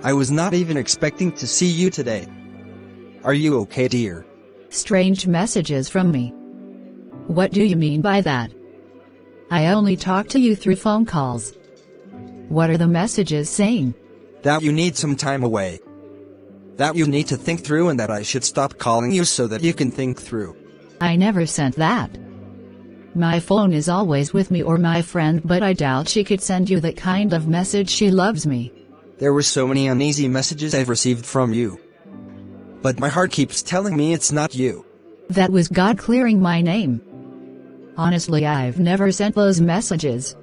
I was not even expecting to see you today. Are you okay, dear? Strange messages from me. What do you mean by that? I only talk to you through phone calls. What are the messages saying? That you need some time away. That you need to think through and that I should stop calling you so that you can think through. I never sent that. My phone is always with me or my friend, but I doubt she could send you that kind of message. She loves me. There were so many uneasy messages I've received from you. But my heart keeps telling me it's not you. That was God clearing my name. Honestly, I've never sent those messages.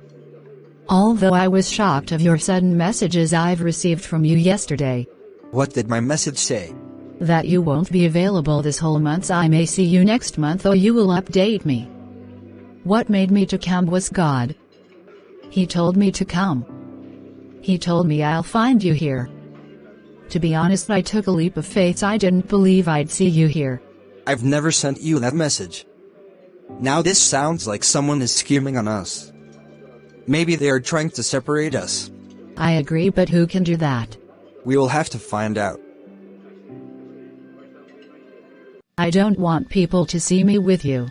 Although I was shocked of your sudden messages I've received from you yesterday. What did my message say? That you won't be available this whole month. I may see you next month, or you will update me. What made me to come was God. He told me to come. He told me I'll find you here. To be honest, I took a leap of faith. I didn't believe I'd see you here. I've never sent you that message. Now this sounds like someone is scheming on us. Maybe they are trying to separate us. I agree, but who can do that? We will have to find out. I don't want people to see me with you.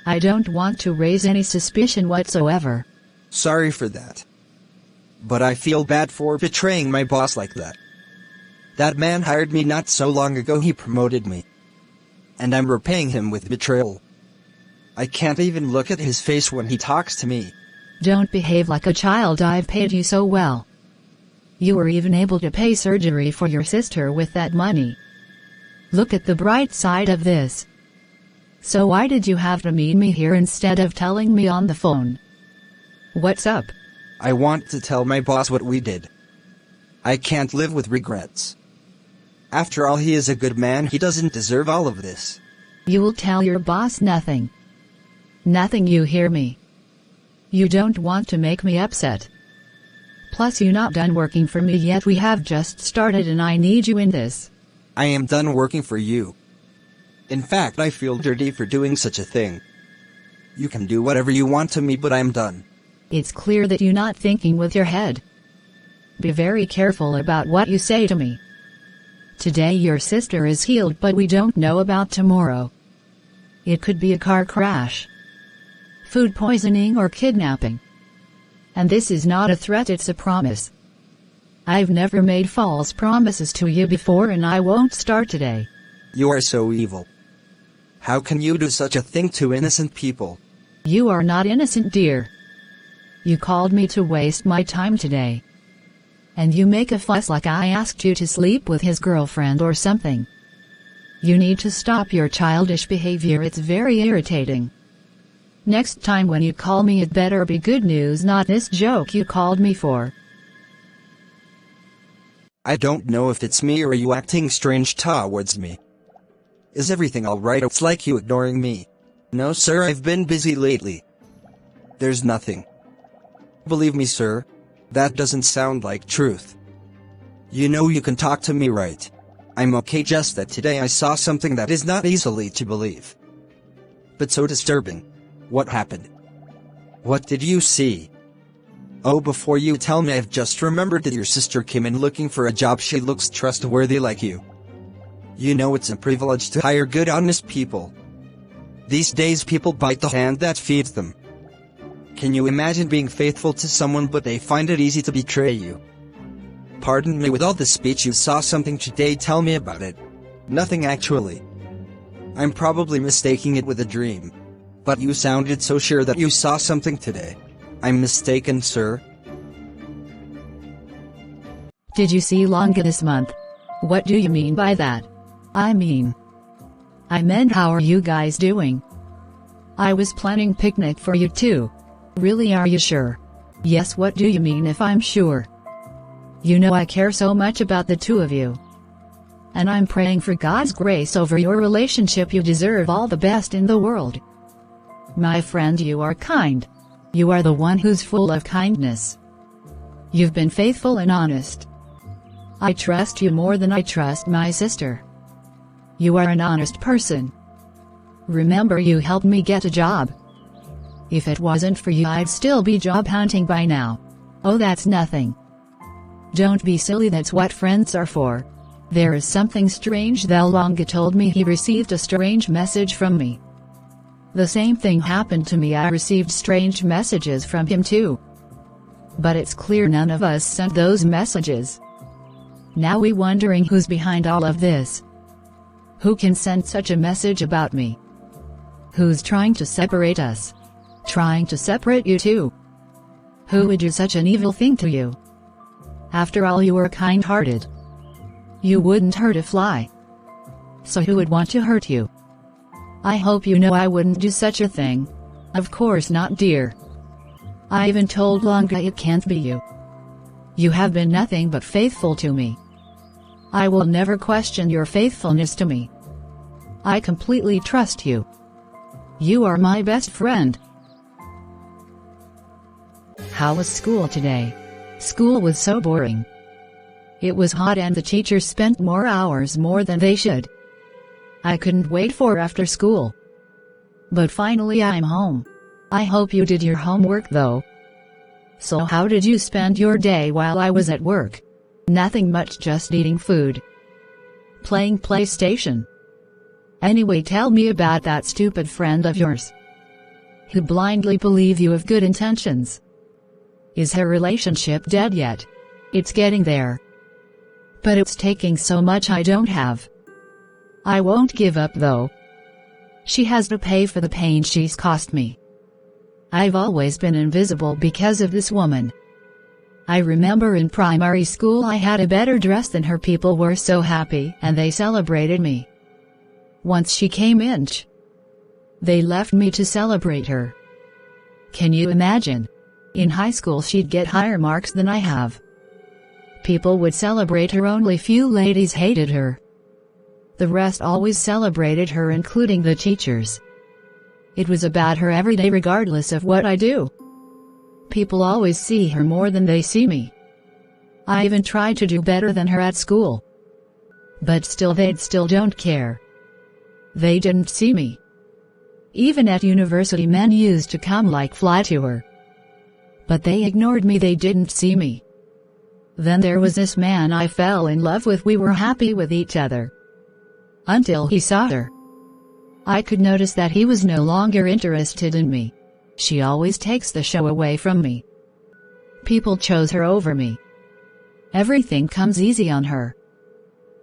I don't want to raise any suspicion whatsoever. Sorry for that. But I feel bad for betraying my boss like that. That man hired me not so long ago. He promoted me. And I'm repaying him with betrayal. I can't even look at his face when he talks to me. Don't behave like a child. I've paid you so well. You were even able to pay surgery for your sister with that money. Look at the bright side of this. So why did you have to meet me here instead of telling me on the phone? What's up? I want to tell my boss what we did. I can't live with regrets. After all, he is a good man. He doesn't deserve all of this. You will tell your boss nothing. Nothing, you hear me? You don't want to make me upset. Plus, you're not done working for me yet. We have just started and I need you in this. I am done working for you. In fact, I feel dirty for doing such a thing. You can do whatever you want to me, but I'm done. It's clear that you're not thinking with your head. Be very careful about what you say to me. Today your sister is healed, but we don't know about tomorrow. It could be a car crash, food poisoning, or kidnapping. And this is not a threat, it's a promise. I've never made false promises to you before, and I won't start today. You are so evil. How can you do such a thing to innocent people? You are not innocent, dear. You called me to waste my time today. And you make a fuss like I asked you to sleep with his girlfriend or something. You need to stop your childish behavior. It's very irritating. Next time when you call me, it better be good news, not this joke you called me for. I don't know if it's me or are you acting strange towards me. Is everything alright? It's like you ignoring me. No sir, I've been busy lately. There's nothing. Believe me sir, that doesn't sound like truth. You know you can talk to me, right? I'm okay, just that today I saw something that is not easily to believe. But so disturbing. What happened? What did you see? Oh, before you tell me, I've just remembered that your sister came in looking for a job. She looks trustworthy like you. You know it's a privilege to hire good, honest people. These days people bite the hand that feeds them. Can you imagine being faithful to someone but they find it easy to betray you? Pardon me, with all the speech, you saw something today. Tell me about it. Nothing actually. I'm probably mistaking it with a dream. But you sounded so sure that you saw something today. I'm mistaken, sir. Did you see Longa this month? What do you mean by that? I meant how are you guys doing? I was planning picnic for you too. Really, are you sure? Yes, what do you mean if I'm sure? You know I care so much about the two of you. And I'm praying for God's grace over your relationship. You deserve all the best in the world. My friend, you are kind. You are the one who's full of kindness. You've been faithful and honest. I trust you more than I trust my sister. You are an honest person. Remember, you helped me get a job. If it wasn't for you, I'd still be job hunting by now. Oh, that's nothing. Don't be silly, that's what friends are for. There is something strange though. Longa told me he received a strange message from me. The same thing happened to me, I received strange messages from him too. But it's clear none of us sent those messages. Now we wondering who's behind all of this. Who can send such a message about me? Who's trying to separate us? Trying to separate you too? Who would do such an evil thing to you? After all, you were kind-hearted. You wouldn't hurt a fly. So who would want to hurt you? I hope you know I wouldn't do such a thing. Of course not, dear. I even told Longa it can't be you. You have been nothing but faithful to me. I will never question your faithfulness to me. I completely trust you. You are my best friend. How was school today? School was so boring. It was hot and the teachers spent more hours than they should. I couldn't wait for after school. But finally I'm home. I hope you did your homework though. So how did you spend your day while I was at work? Nothing much, just eating food. Playing PlayStation. Anyway, tell me about that stupid friend of yours who blindly believe you have good intentions. Is her relationship dead yet? It's getting there. But it's taking so much I don't have. I won't give up though. She has to pay for the pain she's cost me. I've always been invisible because of this woman. I remember in primary school I had a better dress than her. People were so happy and they celebrated me. Once she came in, they left me to celebrate her. Can you imagine? In high school she'd get higher marks than I have. People would celebrate her, only few ladies hated her. The rest always celebrated her, including the teachers. It was about her every day regardless of what I do. People always see her more than they see me. I even tried to do better than her at school. But still they'd still don't care. They didn't see me. Even at university men used to come like fly to her. But they ignored me, they didn't see me. Then there was this man I fell in love with. We were happy with each other. Until he saw her. I could notice that he was no longer interested in me. She always takes the show away from me. People chose her over me. Everything comes easy on her.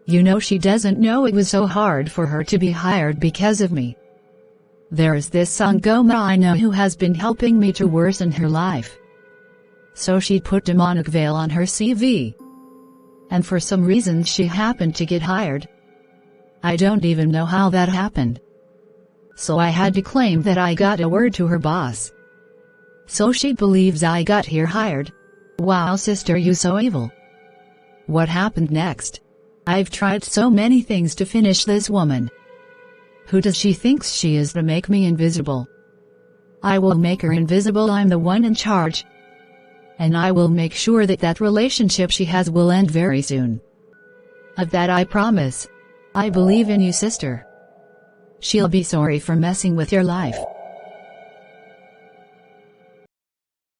You know, she doesn't know it was so hard for her to be hired because of me. There is this Sangoma I know who has been helping me to worsen her life. So she put demonic veil on her CV. And for some reason she happened to get hired. I don't even know how that happened. So I had to claim that I got a word to her boss. So she believes I got here hired. Wow, sister, you so evil. What happened next? I've tried so many things to finish this woman. Who does she think she is to make me invisible? I will make her invisible. I'm the one in charge. And I will make sure that that relationship she has will end very soon. Of that I promise. I believe in you, sister. She'll be sorry for messing with your life.